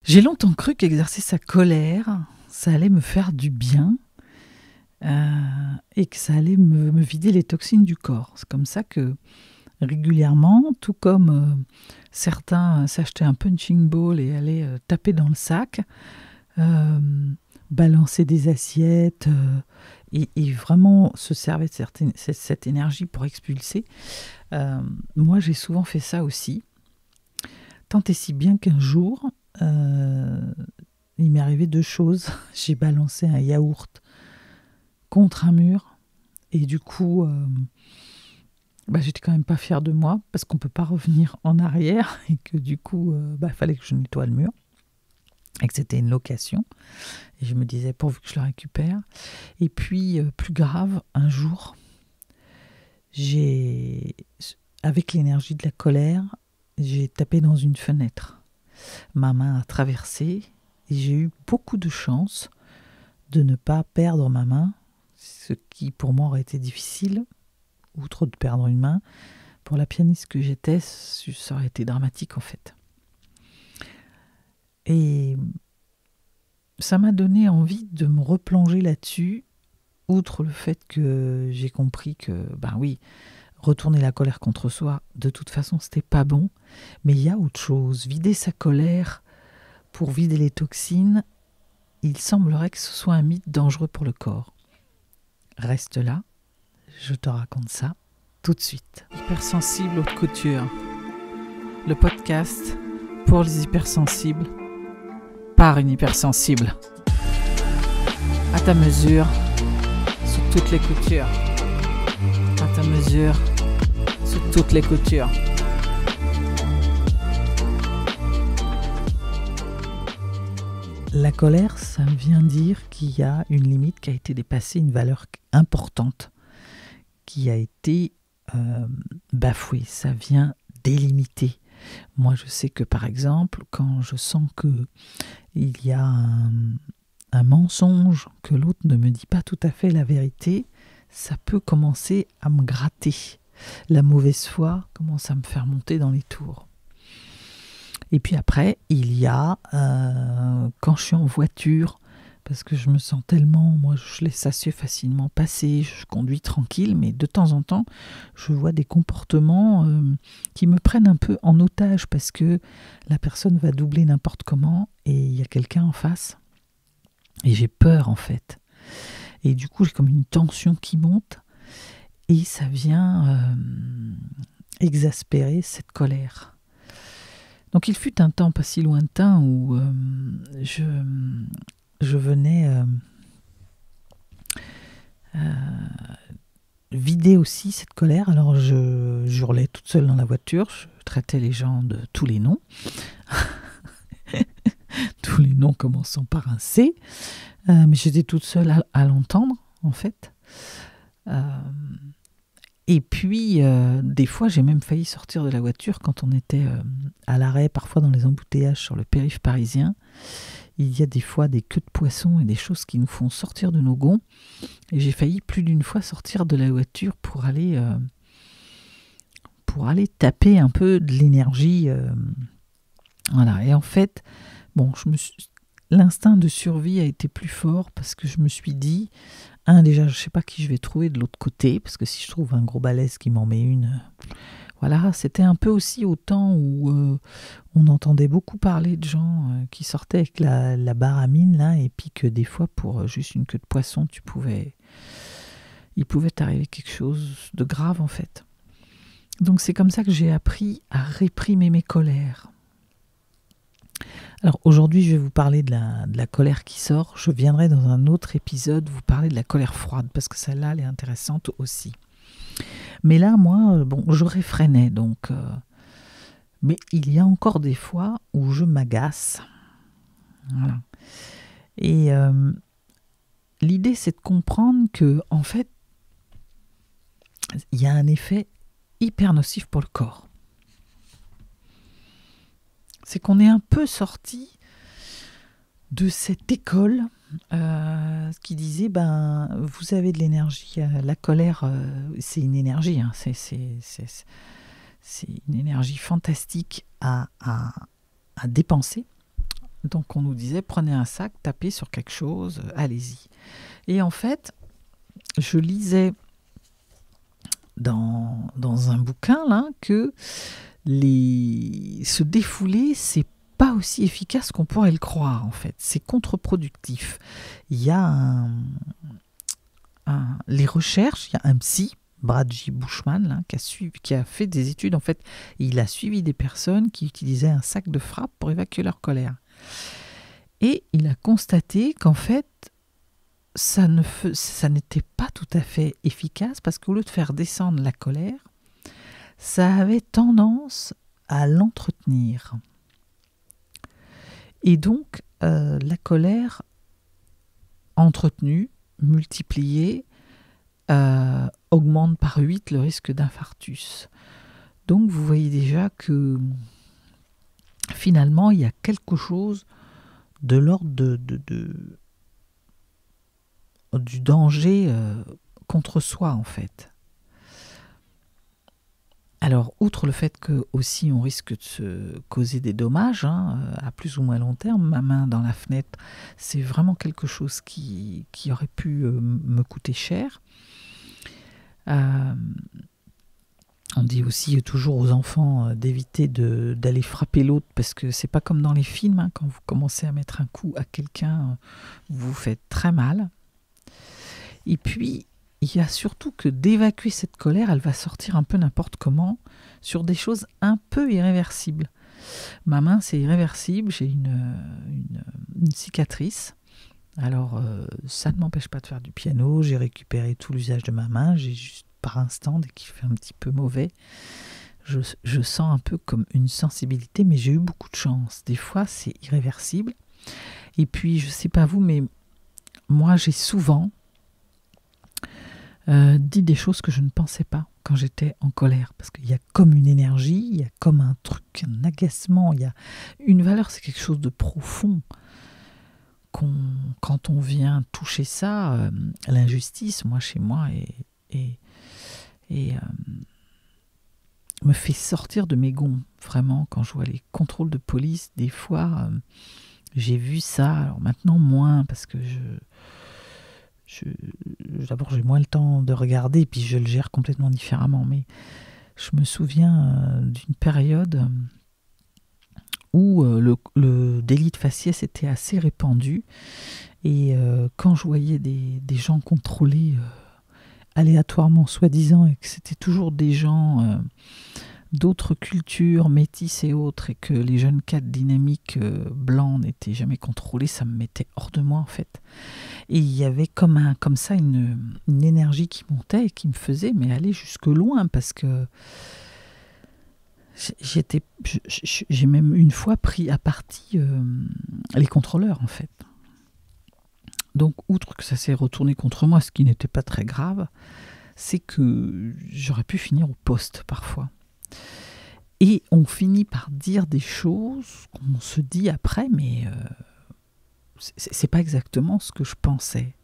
J'ai longtemps cru qu'exercer sa colère, ça allait me faire du bien et que ça allait me vider les toxines du corps. C'est comme ça que régulièrement, tout comme certains s'achetaient un punching ball et allaient taper dans le sac, euh, balancer des assiettes et vraiment se servaient de cette énergie pour expulser. Moi, j'ai souvent fait ça aussi. Tant et si bien qu'un jour, il m'est arrivé deux choses. J'ai balancé un yaourt contre un mur et du coup, j'étais quand même pas fière de moi parce qu'on peut pas revenir en arrière et que du coup, il fallait que je nettoie le mur et que c'était une location. Et je me disais, pourvu que je le récupère. Et puis, plus grave, un jour, avec l'énergie de la colère, j'ai tapé dans une fenêtre. Ma main a traversé et j'ai eu beaucoup de chance de ne pas perdre ma main, ce qui pour moi aurait été difficile, outre de perdre une main. Pour la pianiste que j'étais, ça aurait été dramatique en fait. Et ça m'a donné envie de me replonger là-dessus, outre le fait que j'ai compris que, retourner la colère contre soi, de toute façon, c'était pas bon. Mais il y a autre chose. Vider sa colère pour vider les toxines, il semblerait que ce soit un mythe dangereux pour le corps. Reste là, je te raconte ça tout de suite. Hypersensible haute couture. Le podcast pour les hypersensibles, par une hypersensible. À ta mesure, sur toutes les coutures. À ta mesure, sur toutes les coutures. La colère, ça vient dire qu'il y a une limite qui a été dépassée, une valeur importante qui a été bafouée. Ça vient délimiter. Moi, je sais que par exemple, quand je sens qu'il y a un mensonge, que l'autre ne me dit pas tout à fait la vérité, ça peut commencer à me gratter. La mauvaise foi commence à me faire monter dans les tours. Et puis après, il y a quand je suis en voiture, parce que je me sens tellement, moi je laisse assez facilement passer, je conduis tranquille, mais de temps en temps, je vois des comportements qui me prennent un peu en otage, parce que la personne va doubler n'importe comment, et il y a quelqu'un en face, et j'ai peur en fait. Et du coup, j'ai comme une tension qui monte, et ça vient exaspérer cette colère. Donc il fut un temps pas si lointain où je venais vider aussi cette colère. Alors je hurlais toute seule dans la voiture, je traitais les gens de tous les noms, tous les noms commençant par un C, mais j'étais toute seule à l'entendre en fait. Et puis, des fois, j'ai même failli sortir de la voiture quand on était à l'arrêt, parfois dans les embouteillages sur le périph' parisien. Il y a des fois des queues de poisson et des choses qui nous font sortir de nos gonds. Et j'ai failli plus d'une fois sortir de la voiture pour aller taper un peu de l'énergie. Voilà. Et en fait, l'instinct de survie a été plus fort parce que je me suis dit... déjà, je ne sais pas qui je vais trouver de l'autre côté, parce que si je trouve un gros balèze qui m'en met une... Voilà, c'était un peu aussi au temps où on entendait beaucoup parler de gens qui sortaient avec la barre à mine, là, et puis que des fois, pour juste une queue de poisson, il pouvait t'arriver quelque chose de grave, en fait. Donc c'est comme ça que j'ai appris à réprimer mes colères. Alors aujourd'hui, je vais vous parler de la colère qui sort. Je viendrai dans un autre épisode vous parler de la colère froide, parce que celle-là, elle est intéressante aussi. Mais là, moi, je réfrénais, donc... mais il y a encore des fois où je m'agace. Voilà. Et l'idée, c'est de comprendre que, en fait, il y a un effet hyper nocif pour le corps. C'est qu'on est un peu sorti de cette école qui disait vous avez de l'énergie, la colère c'est une énergie, hein, c'est une énergie fantastique à dépenser Donc on nous disait, prenez un sac, tapez sur quelque chose, allez-y. Et en fait, je lisais dans un bouquin là que se défouler, c'est pas aussi efficace qu'on pourrait le croire en fait. C'est contre-productif. Il y a les recherches, il y a un psy, Bradji Bushman, là, qui a fait des études en fait. Il a suivi des personnes qui utilisaient un sac de frappe pour évacuer leur colère. Et il a constaté qu'en fait, ça n'était pas tout à fait efficace parce qu'au lieu de faire descendre la colère, ça avait tendance à l'entretenir. Et donc, la colère entretenue, multipliée, augmente par 8 le risque d'infarctus. Donc, vous voyez déjà que finalement, il y a quelque chose de l'ordre du danger contre soi, en fait. Alors, outre le fait que aussi on risque de se causer des dommages, à plus ou moins long terme, ma main dans la fenêtre, c'est vraiment quelque chose qui aurait pu me coûter cher. On dit aussi toujours aux enfants d'éviter d'aller frapper l'autre parce que c'est pas comme dans les films, quand vous commencez à mettre un coup à quelqu'un, vous vous faites très mal. Et puis, il y a surtout que d'évacuer cette colère, elle va sortir un peu n'importe comment sur des choses un peu irréversibles. Ma main, c'est irréversible, j'ai une cicatrice. Alors, ça ne m'empêche pas de faire du piano, j'ai récupéré tout l'usage de ma main, j'ai juste par instant, dès qu'il fait un petit peu mauvais, je sens un peu comme une sensibilité, mais j'ai eu beaucoup de chance. Des fois, c'est irréversible. Et puis, je ne sais pas vous, mais moi, j'ai souvent dit des choses que je ne pensais pas quand j'étais en colère, parce qu'il y a comme une énergie, il y a comme un truc, un agacement, il y a une valeur, c'est quelque chose de profond. Quand on vient toucher ça, l'injustice, moi chez moi, me fait sortir de mes gonds, vraiment. Quand je vois les contrôles de police, des fois, j'ai vu ça. Alors maintenant, moins, parce que d'abord, j'ai moins le temps de regarder, puis je le gère complètement différemment. Mais je me souviens d'une période où le délit de faciès était assez répandu. Et quand je voyais des gens contrôlés aléatoirement, soi-disant, et que c'était toujours des gens d'autres cultures, métis et autres, et que les jeunes cadres dynamiques blancs n'étaient jamais contrôlés, ça me mettait hors de moi en fait. Et il y avait comme ça une énergie qui montait et qui me faisait aller jusque loin, parce que j'ai même une fois pris à partie les contrôleurs en fait. Donc, outre que ça s'est retourné contre moi, ce qui n'était pas très grave, c'est que j'aurais pu finir au poste parfois. Et on finit par dire des choses qu'on se dit après, mais c'est pas exactement ce que je pensais.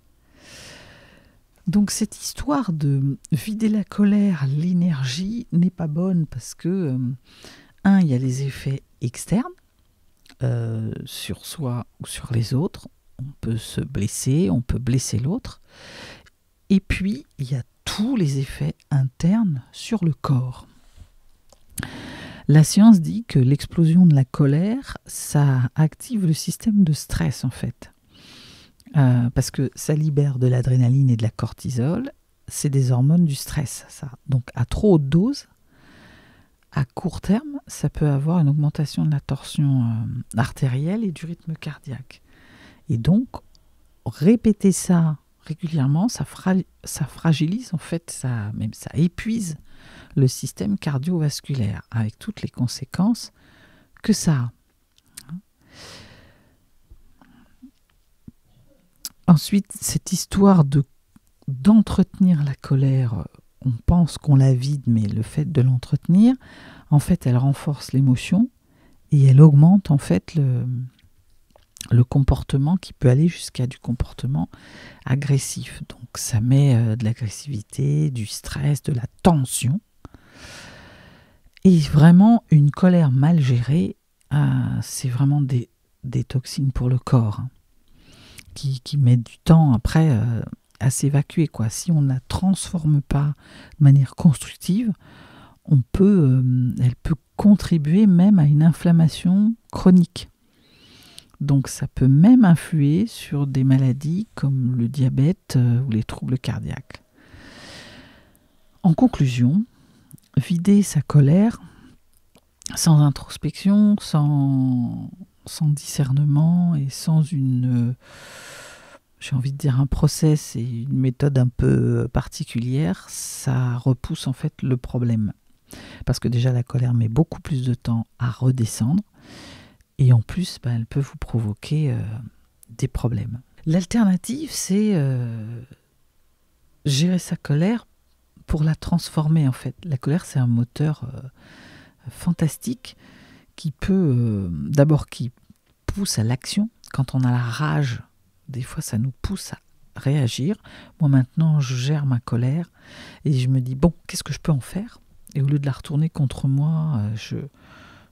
Donc cette histoire de vider la colère, l'énergie, n'est pas bonne parce que, il y a les effets externes sur soi ou sur les autres. On peut se blesser, on peut blesser l'autre. Et puis, il y a tous les effets internes sur le corps. La science dit que l'explosion de la colère, ça active le système de stress en fait. Parce que ça libère de l'adrénaline et de la cortisol. C'est des hormones du stress, ça. Donc, à trop haute dose, à court terme, ça peut avoir une augmentation de la tension artérielle et du rythme cardiaque. Et donc, répéter ça régulièrement, ça fragilise en fait, ça épuise le système cardiovasculaire avec toutes les conséquences que ça a. Ensuite, cette histoire d'entretenir la colère, on pense qu'on la vide, mais le fait de l'entretenir, en fait, elle renforce l'émotion et elle augmente en fait le comportement qui peut aller jusqu'à du comportement agressif. Donc ça met de l'agressivité, du stress, de la tension. Et vraiment, une colère mal gérée, c'est vraiment des toxines pour le corps, hein, qui met du temps après à s'évacuer, quoi. Si on ne la transforme pas de manière constructive, elle peut contribuer même à une inflammation chronique. Donc ça peut même influer sur des maladies comme le diabète ou les troubles cardiaques. En conclusion, vider sa colère sans introspection, sans discernement et sans j'ai envie de dire un process et une méthode un peu particulière, ça repousse en fait le problème. Parce que déjà la colère met beaucoup plus de temps à redescendre et en plus elle peut vous provoquer des problèmes. L'alternative, c'est gérer sa colère pour la transformer en fait. La colère, c'est un moteur fantastique qui peut d'abord qui pousse à l'action. Quand on a la rage, des fois ça nous pousse à réagir. Moi maintenant je gère ma colère et je me dis bon, qu'est-ce que je peux en faire? Et au lieu de la retourner contre moi,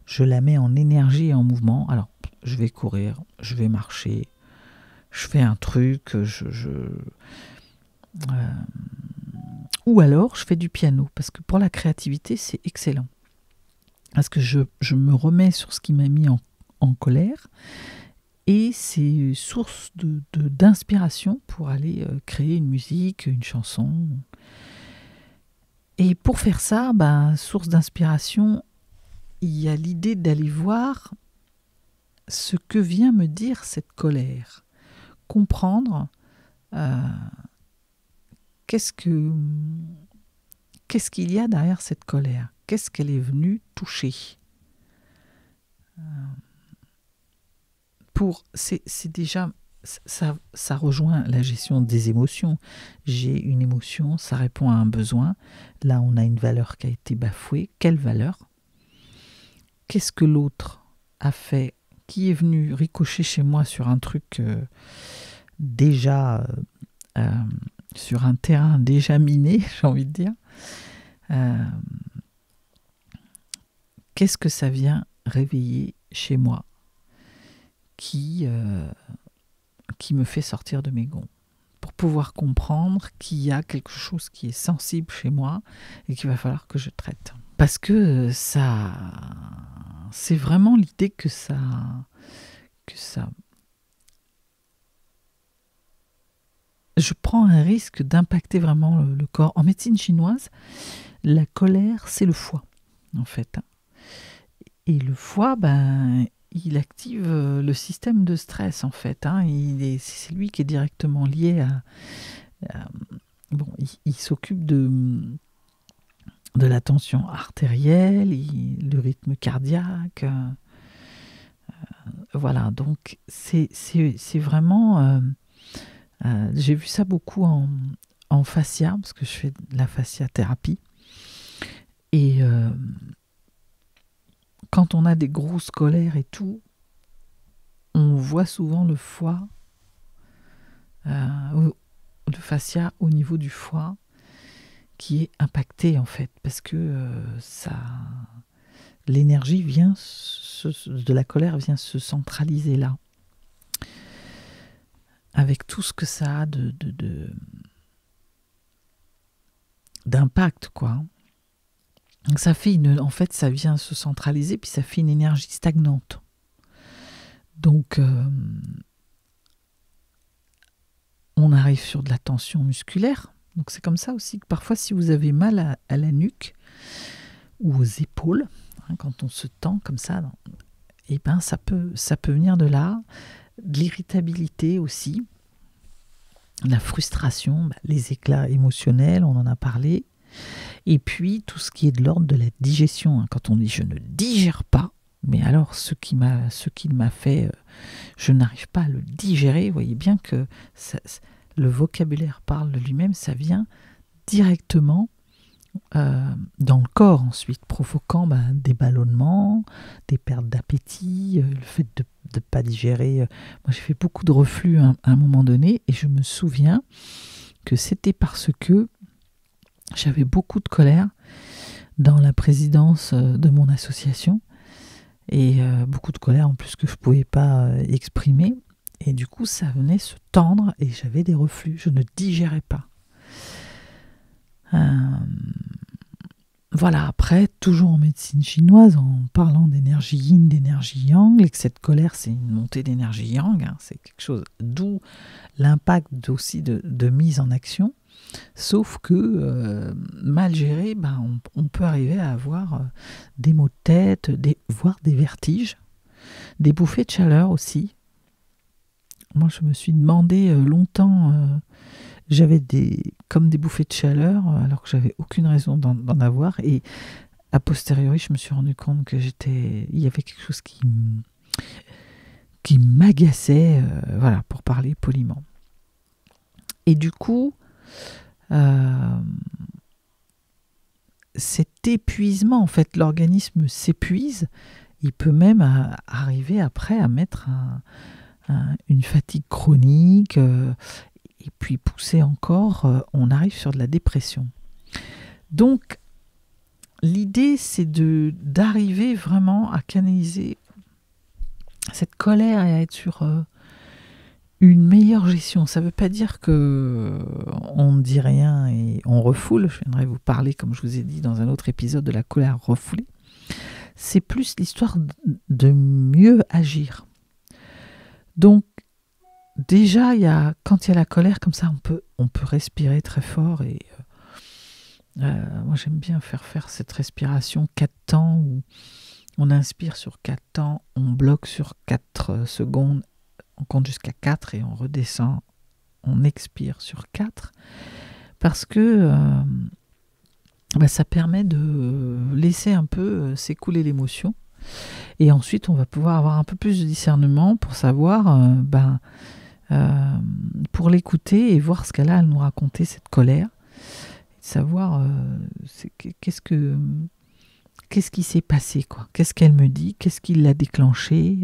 je la mets en énergie et en mouvement. Alors je vais courir, je vais marcher, je fais un truc, ou alors je fais du piano, parce que pour la créativité c'est excellent. Parce que je me remets sur ce qui m'a mis en colère et c'est source d'inspiration pour aller créer une musique, une chanson. Et pour faire ça, source d'inspiration, il y a l'idée d'aller voir ce que vient me dire cette colère. Comprendre qu'est-ce qu'il y a derrière cette colère. Qu'est-ce qu'elle est venue toucher? C'est déjà, ça rejoint la gestion des émotions. J'ai une émotion, ça répond à un besoin. Là, on a une valeur qui a été bafouée. Quelle valeur? Qu'est-ce que l'autre a fait? Qui est venu ricocher chez moi sur un truc déjà, sur un terrain déjà miné, j'ai envie de dire. Qu'est-ce que ça vient réveiller chez moi qui me fait sortir de mes gonds? Pour pouvoir comprendre qu'il y a quelque chose qui est sensible chez moi et qu'il va falloir que je traite. Parce que c'est vraiment l'idée que ça je prends un risque d'impacter vraiment le corps. En médecine chinoise, la colère, c'est le foie, en fait. Et le foie, il active le système de stress, en fait. C'est lui qui est directement lié il s'occupe de la tension artérielle, le rythme cardiaque. Voilà, donc c'est vraiment... j'ai vu ça beaucoup en fascia, parce que je fais de la fasciathérapie. Et quand on a des grosses colères et tout, on voit souvent le foie, le fascia au niveau du foie, qui est impacté en fait, parce que l'énergie de la colère vient se centraliser là, avec tout ce que ça a d'impact, quoi. Donc ça fait en fait, ça vient se centraliser, puis ça fait une énergie stagnante. Donc, on arrive sur de la tension musculaire. Donc c'est comme ça aussi que parfois, si vous avez mal à la nuque ou aux épaules, quand on se tend comme ça, ça peut venir de là. De l'irritabilité aussi, la frustration, les éclats émotionnels, on en a parlé. Et puis tout ce qui est de l'ordre de la digestion. Quand on dit je ne digère pas, mais alors ce qu'il m'a fait, je n'arrive pas à le digérer. Vous voyez bien que le vocabulaire parle de lui-même, ça vient directement dans le corps ensuite, provoquant des ballonnements, des pertes d'appétit, le fait de ne pas digérer. Moi j'ai fait beaucoup de reflux à un moment donné et je me souviens que c'était parce que j'avais beaucoup de colère dans la présidence de mon association et beaucoup de colère en plus que je ne pouvais pas exprimer. Et du coup, ça venait se tendre et j'avais des reflux. Je ne digérais pas. Voilà, après, toujours en médecine chinoise, en parlant d'énergie yin, d'énergie yang, et que cette colère, c'est une montée d'énergie yang, hein, c'est quelque chose, d'où l'impact aussi de mise en action, sauf que mal géré, on peut arriver à avoir des maux de tête, voire des vertiges, des bouffées de chaleur aussi. Moi, je me suis demandé longtemps... J'avais comme des bouffées de chaleur, alors que j'avais aucune raison d'en avoir. Et a posteriori, je me suis rendu compte que il y avait quelque chose qui m'agaçait, voilà, pour parler poliment. Et du coup, cet épuisement, en fait, l'organisme s'épuise. Il peut même arriver après à mettre une fatigue chronique. Et puis pousser encore, on arrive sur de la dépression. Donc, l'idée, c'est d'arriver vraiment à canaliser cette colère et à être sur une meilleure gestion. Ça ne veut pas dire qu'on ne dit rien et on refoule. Je viendrai vous parler, comme je vous ai dit dans un autre épisode, de la colère refoulée. C'est plus l'histoire de mieux agir. Donc, déjà, quand il y a la colère comme ça, on peut respirer très fort. Et moi, j'aime bien faire cette respiration 4 temps où on inspire sur 4 temps, on bloque sur 4 secondes, on compte jusqu'à 4 et on redescend, on expire sur 4. Parce que ça permet de laisser un peu s'écouler l'émotion. Et ensuite, on va pouvoir avoir un peu plus de discernement pour savoir... pour l'écouter et voir ce qu'elle a à nous raconter, cette colère, et savoir qu'est-ce qui s'est passé, quoi. Qu'est-ce qu'elle me dit, qu'est-ce qui l'a déclenché,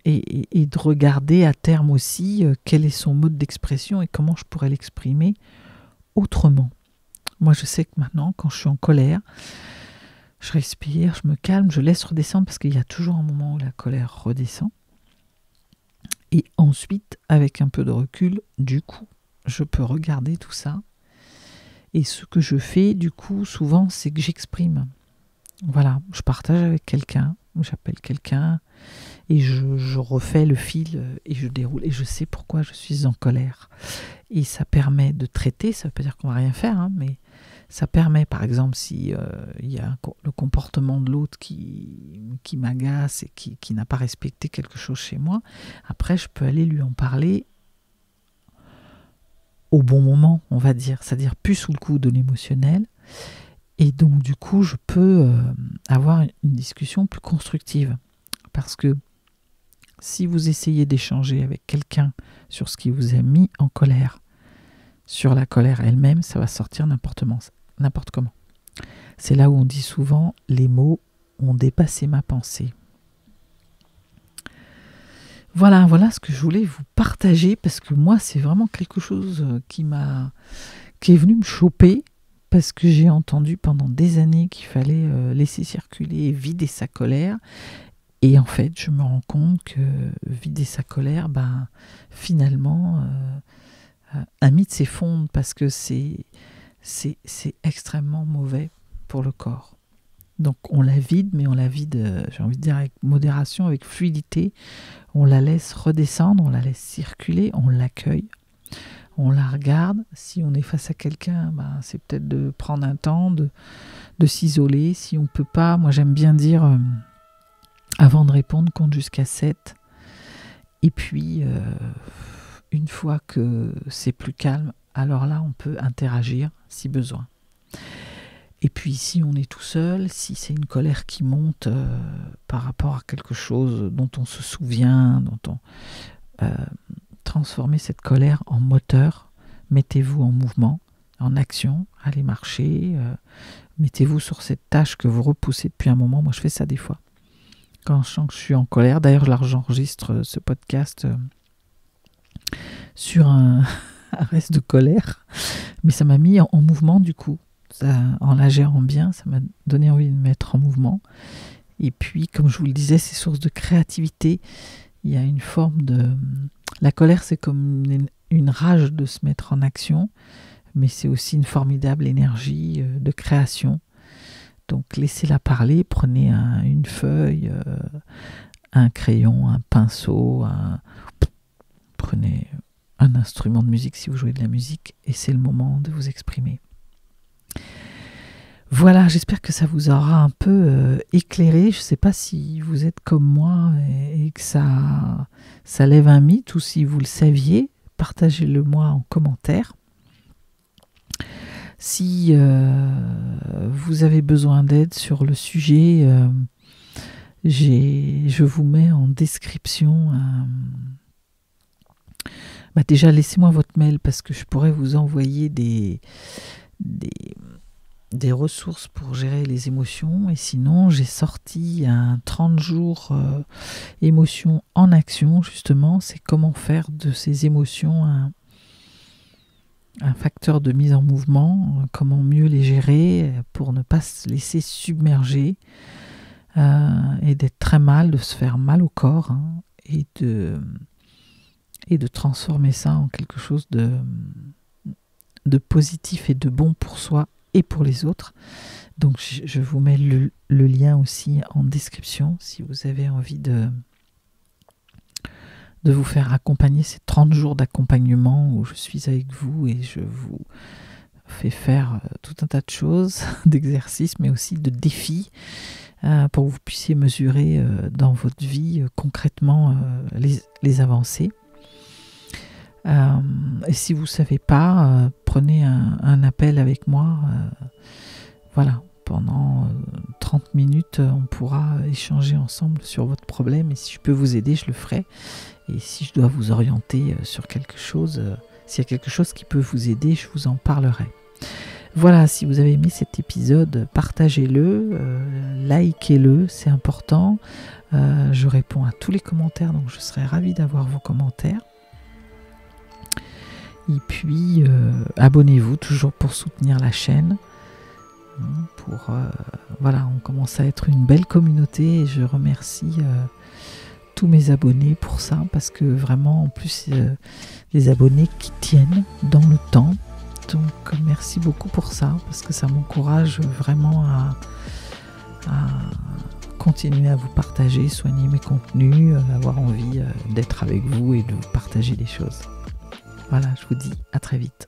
et de regarder à terme aussi quel est son mode d'expression et comment je pourrais l'exprimer autrement. Moi, je sais que maintenant, quand je suis en colère, je respire, je me calme, je laisse redescendre parce qu'il y a toujours un moment où la colère redescend. Et ensuite, avec un peu de recul, du coup, je peux regarder tout ça. Et ce que je fais, du coup, souvent, c'est que j'exprime. Voilà, je partage avec quelqu'un, j'appelle quelqu'un, et je refais le fil, et je déroule, et je sais pourquoi je suis en colère. Et ça permet de traiter, ça ne veut pas dire qu'on ne va rien faire, hein, mais ça permet, par exemple, si y a le comportement de l'autre qui m'agace et qui n'a pas respecté quelque chose chez moi, après je peux aller lui en parler au bon moment, on va dire, c'est-à-dire plus sous le coup de l'émotionnel, et donc du coup je peux avoir une discussion plus constructive, parce que si vous essayez d'échanger avec quelqu'un sur ce qui vous a mis en colère, sur la colère elle-même, ça va sortir n'importe comment. C'est là où on dit souvent les mots ont dépassé ma pensée. Voilà ce que je voulais vous partager, parce que moi c'est vraiment quelque chose qui est venu me choper, parce que j'ai entendu pendant des années qu'il fallait laisser circuler et vider sa colère. Et en fait, je me rends compte que vider sa colère, finalement, un mythe s'effondre, parce que c'est extrêmement mauvais pour le corps. Donc on la vide, mais on la vide, j'ai envie de dire, avec modération, avec fluidité. On la laisse redescendre, on la laisse circuler, on l'accueille, on la regarde. Si on est face à quelqu'un, c'est peut-être de prendre un temps, de s'isoler. Si on ne peut pas, moi j'aime bien dire, avant de répondre, compte jusqu'à 7. Et puis, une fois que c'est plus calme, alors là, on peut interagir si besoin. Et puis, si on est tout seul, si c'est une colère qui monte par rapport à quelque chose dont on se souvient, transformez cette colère en moteur, mettez-vous en mouvement, en action, allez marcher, mettez-vous sur cette tâche que vous repoussez depuis un moment. Moi, je fais ça des fois. Quand je sens que je suis en colère, d'ailleurs, j'enregistre ce podcast sur un reste de colère, mais ça m'a mis en mouvement du coup. en la gérant bien, ça m'a donné envie de me mettre en mouvement. Et puis, comme je vous le disais, c'est source de créativité. Il y a une forme de... La colère, c'est comme une rage de se mettre en action, mais c'est aussi une formidable énergie de création. Donc, laissez-la parler, prenez une feuille, un crayon, un pinceau, prenez un instrument de musique si vous jouez de la musique, et c'est le moment de vous exprimer. Voilà, j'espère que ça vous aura un peu éclairé. Je ne sais pas si vous êtes comme moi et que ça lève un mythe, ou si vous le saviez, partagez-le moi en commentaire. Si vous avez besoin d'aide sur le sujet, je vous mets en description déjà laissez-moi votre mail, parce que je pourrais vous envoyer des ressources pour gérer les émotions. Et sinon, j'ai sorti un 30 jours émotions en action, justement. C'est comment faire de ces émotions un facteur de mise en mouvement, comment mieux les gérer pour ne pas se laisser submerger et d'être très mal, de se faire mal au corps, et de transformer ça en quelque chose de positif et de bon pour soi et pour les autres. Donc je vous mets le lien aussi en description si vous avez envie de vous faire accompagner, ces 30 jours d'accompagnement où je suis avec vous et je vous fais faire tout un tas de choses, d'exercices, mais aussi de défis, pour que vous puissiez mesurer dans votre vie concrètement les avancées. Et si vous ne savez pas, prenez un appel avec moi. Voilà, pendant 30 minutes, on pourra échanger ensemble sur votre problème. Et si je peux vous aider, je le ferai. Et si je dois vous orienter sur quelque chose, s'il y a quelque chose qui peut vous aider, je vous en parlerai. Voilà, si vous avez aimé cet épisode, partagez-le, likez-le, c'est important. Je réponds à tous les commentaires, donc je serai ravie d'avoir vos commentaires. Et puis, abonnez-vous toujours pour soutenir la chaîne. Voilà, on commence à être une belle communauté et je remercie tous mes abonnés pour ça, parce que vraiment, en plus, les abonnés qui tiennent dans le temps. Donc, merci beaucoup pour ça, parce que ça m'encourage vraiment à continuer à vous partager, soigner mes contenus, avoir envie d'être avec vous et de vous partager des choses. Voilà, je vous dis à très vite.